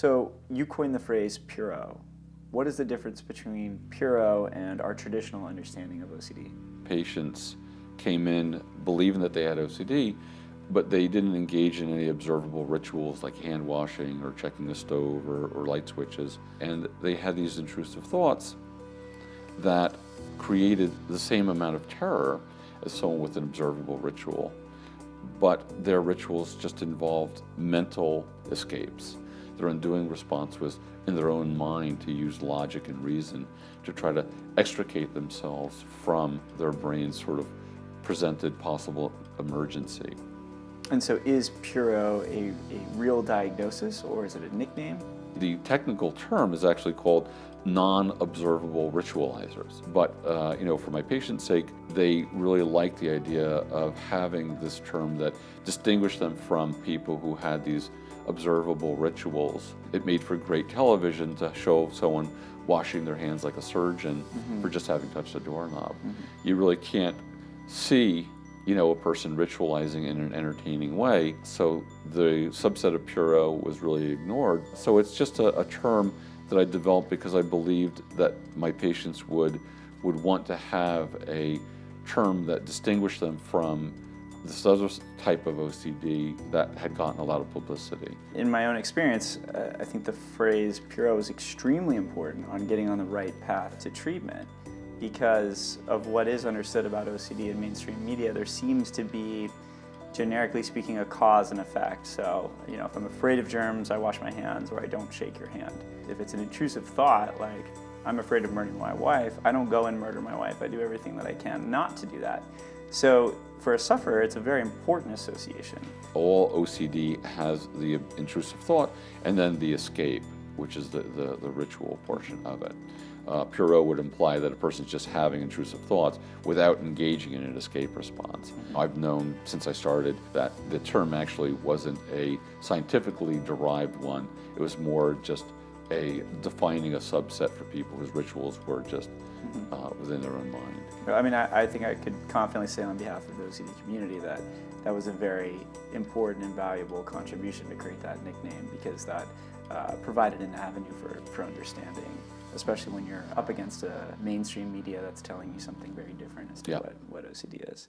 So you coined the phrase puro. What is the difference between puro and our traditional understanding of OCD? Patients came in believing that they had OCD, but they didn't engage in any observable rituals like hand washing or checking a stove or light switches. And they had these intrusive thoughts that created the same amount of terror as someone with an observable ritual. But their rituals just involved mental escapes. Their undoing response was in their own mind to use logic and reason to try to extricate themselves from their brain's sort of presented possible emergency. And so is puro a real diagnosis, or is it a nickname? The technical term is actually called non-observable ritualizers. But for my patient's sake, they really like the idea of having this term that distinguished them from people who had these observable rituals. It made for great television to show someone washing their hands like a surgeon for just having touched a doorknob. You really can't see a person ritualizing in an entertaining way. So the subset of puro was really ignored. So it's just a term that I developed because I believed that my patients would want to have a term that distinguished them from this other type of OCD that had gotten a lot of publicity. In my own experience, I think the phrase puro is extremely important on getting on the right path to treatment. Because of what is understood about OCD in mainstream media, there seems to be, generically speaking, a cause and effect. So, if I'm afraid of germs, I wash my hands or I don't shake your hand. If it's an intrusive thought, like I'm afraid of murdering my wife, I don't go and murder my wife. I do everything that I can not to do that. So for a sufferer, it's a very important association. All OCD has the intrusive thought and then the escape, which is the ritual portion of it. Puro would imply that a person's just having intrusive thoughts without engaging in an escape response. I've known since I started that the term actually wasn't a scientifically derived one. It was more just defining a subset for people whose rituals were just within their own mind. I mean, I think I could confidently say on behalf of the OCD community that that was a very important and valuable contribution to create that nickname, because that provided an avenue for understanding, especially when you're up against a mainstream media that's telling you something very different as to what OCD is.